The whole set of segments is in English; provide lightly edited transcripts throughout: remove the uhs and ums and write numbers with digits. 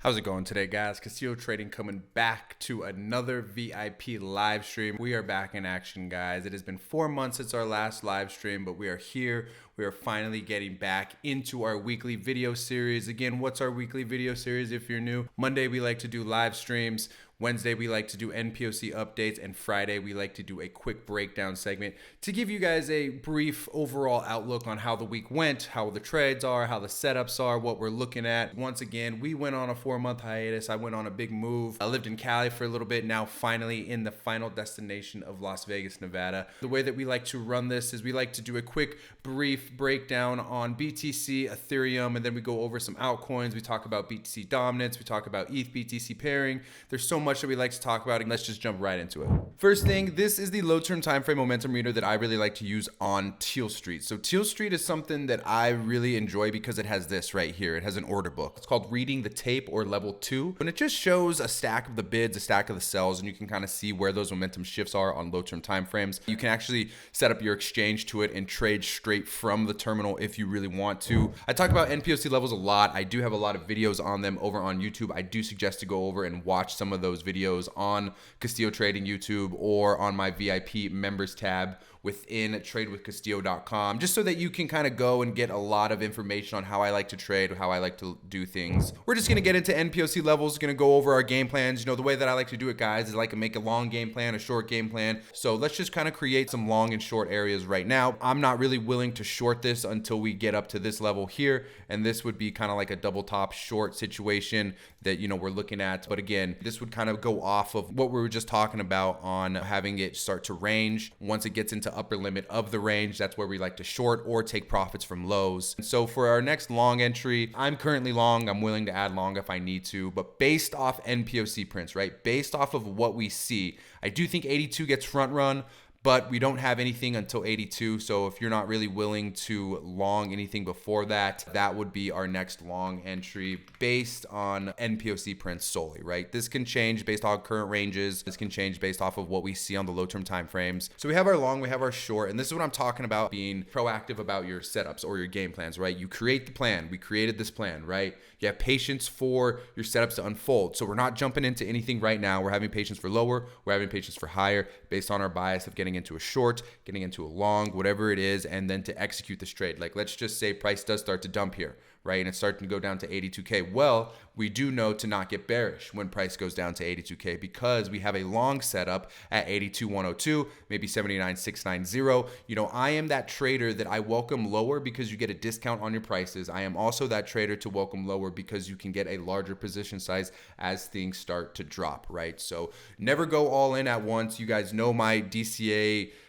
How's it going today, guys? Castillo Trading coming back to another VIP live stream. We are back in action, guys. It has been 4 months since our last live stream, but we are here. We are finally getting back into our weekly video series. Again, what's our weekly video series if you're new? Monday, we like to do live streams. Wednesday, we like to do nPOC updates, and Friday, we like to do a quick breakdown segment to give you guys a brief overall outlook on how the week went, how the trades are, how the setups are, what we're looking at. Once again, we went on a 4-month hiatus. I went on a big move. I lived in Cali for a little bit, now finally in the final destination of Las Vegas, Nevada. The way that we like to run this is we like to do a quick, brief breakdown on BTC, Ethereum, and then we go over some altcoins. We talk about BTC dominance. We talk about ETH BTC pairing. There's so much that we like to talk about, and let's just jump right into it. First thing, this is the low-term time frame momentum reader that I really like to use on Tealstreet. So Tealstreet is something that I really enjoy because it has this right here. It has an order book. It's called Reading the Tape, or level 2, and it just shows a stack of the bids, a stack of the sells, and you can kind of see where those momentum shifts are on low-term time frames. You can actually set up your exchange to it and trade straight from the terminal if you really want to. I talk about nPOC levels a lot. I do have a lot of videos on them over on YouTube. I do suggest to go over and watch some of those videos on Castillo Trading YouTube or on my VIP members tab within tradewithcastillo.com, just so that you can kind of go and get a lot of information on how I like to trade, how I like to do things. We're just going to get into nPOC levels, going to go over our game plans. You know, the way that I like to do it, guys, is like to make a long game plan, a short game plan. So let's just kind of create some long and short areas right now. I'm not really willing to short this until we get up to this level here, and this would be kind of like a double top short situation that, you know, we're looking at. But again, this would kind of go off of what we were just talking about on having it start to range. Once it gets into upper limit of the range, that's where we like to short or take profits from lows. And so for our next long entry, I'm currently long. I'm willing to add long if I need to, but based off nPOC prints, right? Based off of what we see, I do think 82 gets front run, but we don't have anything until 82. So if you're not really willing to long anything before that, that would be our next long entry based on nPOC prints solely, right? This can change based on current ranges. This can change based off of what we see on the low-term time frames. So we have our long, we have our short, and this is what I'm talking about, being proactive about your setups or your game plans, right? You create the plan. We created this plan, right? You have patience for your setups to unfold. So we're not jumping into anything right now. We're having patience for lower. We're having patience for higher based on our bias of getting into a short, getting into a long, whatever it is, and then to execute this trade. Like, let's just say price does start to dump here, right? And it's starting to go down to 82K. Well, we do know to not get bearish when price goes down to 82K because we have a long setup at 82,102, maybe 79,690. You know, I am that trader that I welcome lower because you get a discount on your prices. I am also that trader to welcome lower because you can get a larger position size as things start to drop, right? So never go all in at once. You guys know my DCA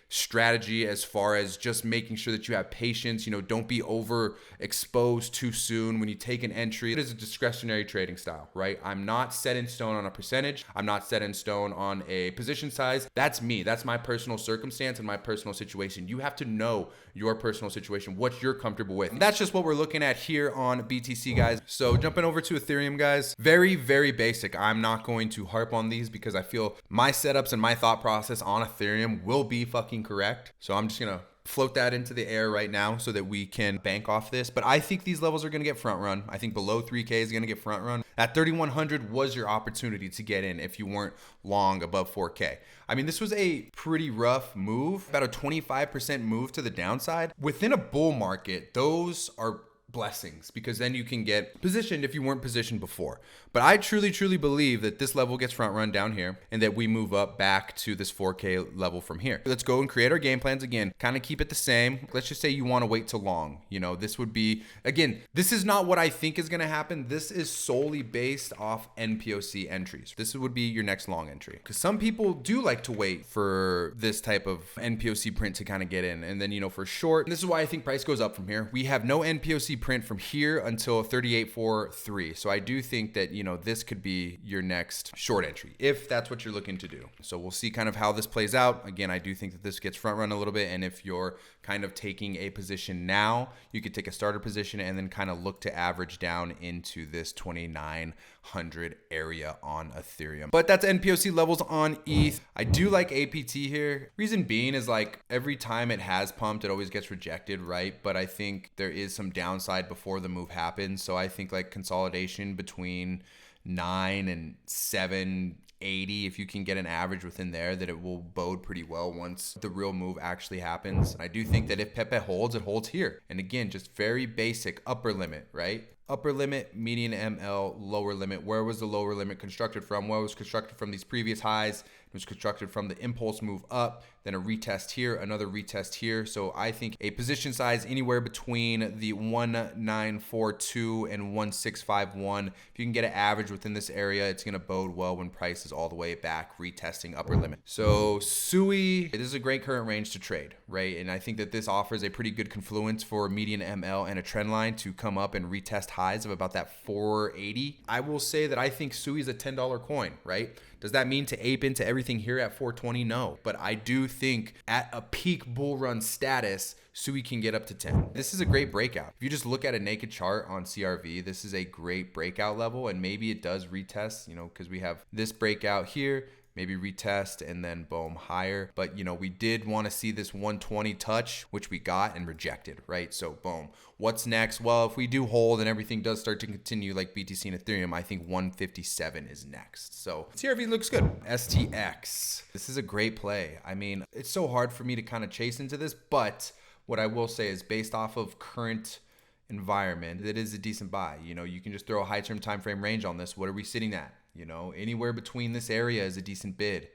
strategy as far as just making sure that you have patience. You know, don't be overexposed too soon when you take an entry. It is a discretionary trading style, right? I'm not set in stone on a percentage. I'm not set in stone on a position size. That's me. That's my personal circumstance and my personal situation. You have to know your personal situation, what you're comfortable with. And that's just what we're looking at here on BTC, guys. So jumping over to Ethereum, guys, very, very basic. I'm not going to harp on these because I feel my setups and my thought process on Ethereum will be fucking correct. So I'm just gonna float that into the air right now so that we can bank off this. But I think these levels are going to get front run. I think below 3K is going to get front run. At 3,100 was your opportunity to get in if you weren't long above 4K. I mean, this was a pretty rough move, about a 25% move to the downside. Within a bull market, those are blessings because then you can get positioned if you weren't positioned before. But I truly believe that this level gets front run down here and that we move up back to this 4K level from here. Let's go and create our game plans again, kind of keep it the same. Let's just say you want to wait till long. You know, this would be, again, this is not what I think is going to happen. This is solely based off nPOC entries. This would be your next long entry because some people do like to wait for this type of nPOC print to kind of get in. And then, you know, for short, this is why I think price goes up from here. We have no nPOC print from here until 38.43. So I do think that, you know, this could be your next short entry if that's what you're looking to do. So we'll see kind of how this plays out. Again, I do think that this gets front run a little bit. And if you're kind of taking a position now, you could take a starter position and then kind of look to average down into this 2,900 area on Ethereum. But that's nPOC levels on ETH. I do like APT here. Reason being is like every time it has pumped, it always gets rejected, right? But I think there is some downside before the move happens. So I think like consolidation between 9 and 780, if you can get an average within there, that it will bode pretty well once the real move actually happens. I do think that if PEPE holds, it holds here. And again, just very basic upper limit, right? Upper limit, median ML, lower limit. Where was the lower limit constructed from? Well, it was constructed from these previous highs. It was constructed from the impulse move up, then a retest here, another retest here. So I think a position size anywhere between the 1942 and 1651. If you can get an average within this area, it's going to bode well when price is all the way back, retesting upper limit. So SUI, this is a great current range to trade, right? And I think that this offers a pretty good confluence for median ML and a trend line to come up and retest highs of about that 480. I will say that I think SUI is a $10 coin, right? Does that mean to ape into everything here at 420? No. But I do think at a peak bull run status, SUI can get up to 10. This is a great breakout. If you just look at a naked chart on CRV, this is a great breakout level, and maybe it does retest, because we have this breakout here, maybe retest and then boom, higher. But we did want to see this 120 touch, which we got and rejected, right? So boom, what's next? Well, if we do hold and everything does start to continue like BTC and Ethereum, I think 157 is next. So CRV looks good. STX, this is a great play. I mean, it's so hard for me to kind of chase into this, but what I will say is based off of current environment, it is a decent buy. You can just throw a high term time frame range on this. What are we sitting at? Anywhere between this area is a decent bid.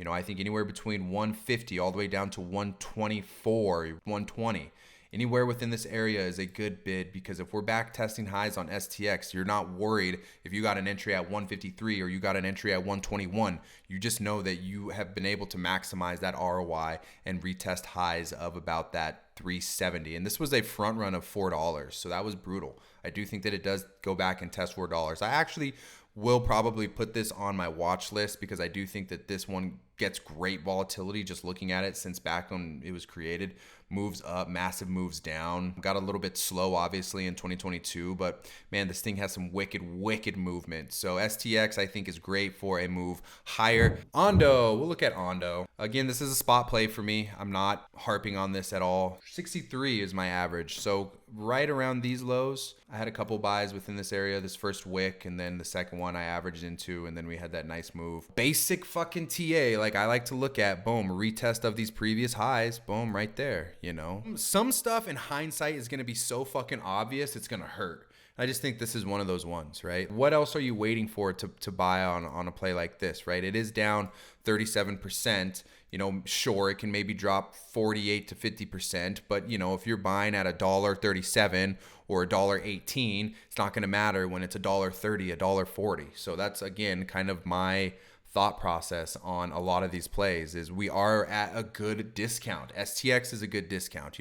I think anywhere between 150 all the way down to 124, 120. Anywhere within this area is a good bid, because if we're back testing highs on STX, you're not worried if you got an entry at 153 or you got an entry at 121. You just know that you have been able to maximize that ROI and retest highs of about that 370. And this was a front run of $4. So that was brutal. I do think that it does go back and test $4. I actually will probably put this on my watch list, because I do think that this one gets great volatility just looking at it since back when it was created. Moves up, massive moves down. Got a little bit slow, obviously, in 2022, but man, this thing has some wicked movement. So STX, I think, is great for a move higher. ONDO, we'll look at ONDO. Again, this is a spot play for me. I'm not harping on this at all. 63 is my average. So right around these lows, I had a couple buys within this area, this first wick, and then the second one I averaged into, and then we had that nice move. Basic fucking TA, like I like to look at, boom, retest of these previous highs, boom, right there. Some stuff in hindsight is going to be so fucking obvious, it's going to hurt. I just think this is one of those ones, right? What else are you waiting for to buy on a play like this, right? It is down 37%. Sure, it can maybe drop 48 to 50%, but if you're buying at $1.37 or $1.18, it's not going to matter when it's $1.30, $1.40. So that's, again, kind of my thought process on a lot of these plays is we are at a good discount. STX is a good discount,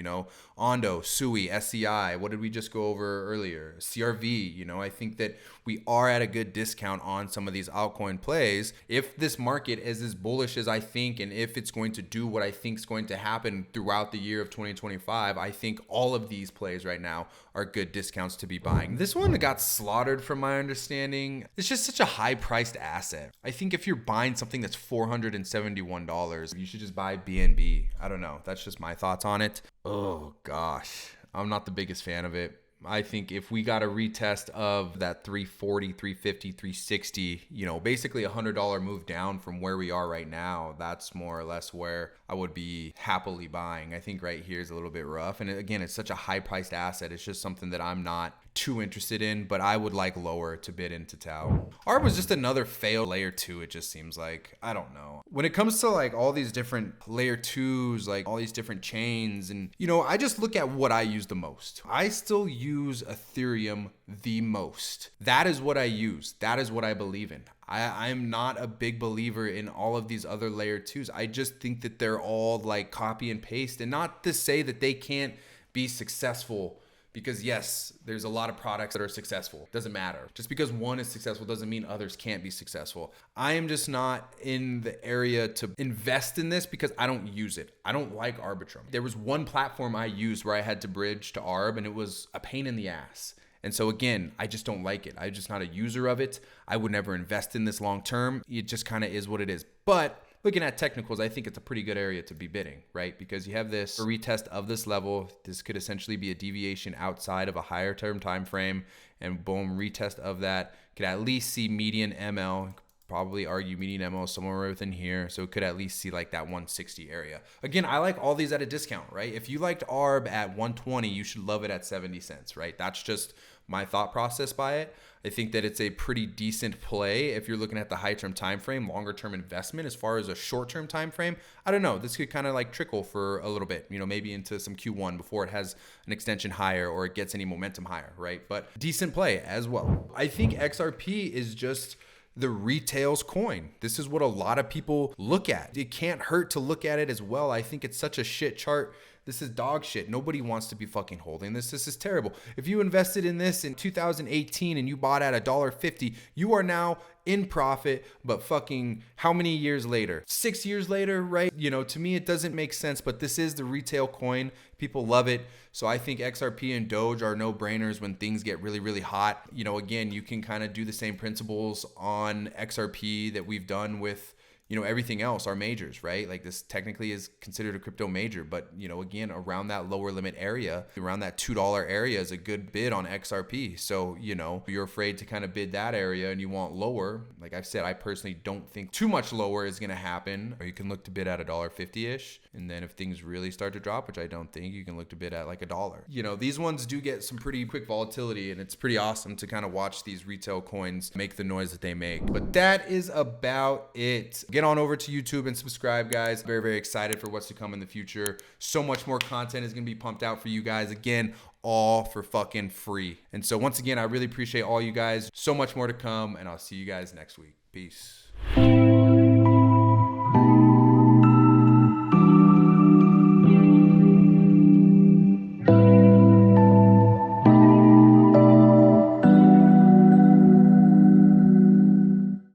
ONDO, SUI, SEI, what did we just go over earlier? CRV, I think that we are at a good discount on some of these altcoin plays. If this market is as bullish as I think, and if it's going to do what I think is going to happen throughout the year of 2025, I think all of these plays right now are good discounts to be buying. This one got slaughtered from my understanding. It's just such a high priced asset. I think if you're buying something that's $471, you should just buy BNB. I don't know. That's just my thoughts on it. Oh gosh, I'm not the biggest fan of it. I think if we got a retest of that 340, 350, 360, basically $100 move down from where we are right now, that's more or less where I would be happily buying. I think right here is a little bit rough. And again, it's such a high priced asset. It's just something that I'm not too interested in, but I would like lower to bid into Tau. ARB was just another failed layer 2, it just seems like. I don't know. When it comes to like all these different layer 2s, like all these different chains, and I just look at what I use the most. I still use Ethereum the most. That is what I use. That is what I believe in. I'm not a big believer in all of these other layer 2s. I just think that they're all like copy and paste, and not to say that they can't be successful, because yes, there's a lot of products that are successful. Doesn't matter. Just because one is successful doesn't mean others can't be successful. I am just not in the area to invest in this because I don't use it. I don't like Arbitrum. There was one platform I used where I had to bridge to ARB, and it was a pain in the ass. And so again, I just don't like it. I'm just not a user of it. I would never invest in this long term. It just kind of is what it is. But looking at technicals, I think it's a pretty good area to be bidding, right? Because you have this retest of this level. This could essentially be a deviation outside of a higher term time frame, and boom, retest of that. Could at least see median ML, probably argue median ML somewhere within here. So it could at least see like that 160 area. Again, I like all these at a discount, right? If you liked ARB at 120, you should love it at 70 cents, right? That's just my thought process by it. I think that it's a pretty decent play if you're looking at the high term time frame, longer term investment. As far as a short term time frame, I don't know. This could kind of like trickle for a little bit, you know, maybe into some Q1 before it has an extension higher or it gets any momentum higher, right? But decent play as well. I think XRP is just the retail's coin. This is what a lot of people look at. It can't hurt to look at it as well. I think it's such a shit chart. This is dog shit. Nobody wants to be fucking holding this. This is terrible. If you invested in this in 2018 and you bought at $1.50, you are now in profit, but fucking how many years later? 6 years later, right? You know, to me, it doesn't make sense, but this is the retail coin. People love it. So I think XRP and Doge are no-brainers when things get really, really hot. You know, again, you can kind of do the same principles on XRP that we've done with, you know, everything else, our majors, right? Like this technically is considered a crypto major, but you know, again, around that lower limit area, around that $2 area is a good bid on XRP. So, you know, if you're afraid to kind of bid that area and you want lower, like I've said, I personally don't think too much lower is going to happen. Or you can look to bid at $1.50-ish. And then if things really start to drop, which I don't think, you can look to bid at like $1. You know, these ones do get some pretty quick volatility, and it's pretty awesome to kind of watch these retail coins make the noise that they make. But that is about it. Get on over to YouTube and subscribe, guys. Very, very excited for what's to come in the future. So much more content is going to be pumped out for you guys. Again, all for fucking free. And so once again, I really appreciate all you guys. So much more to come, and I'll see you guys next week. Peace.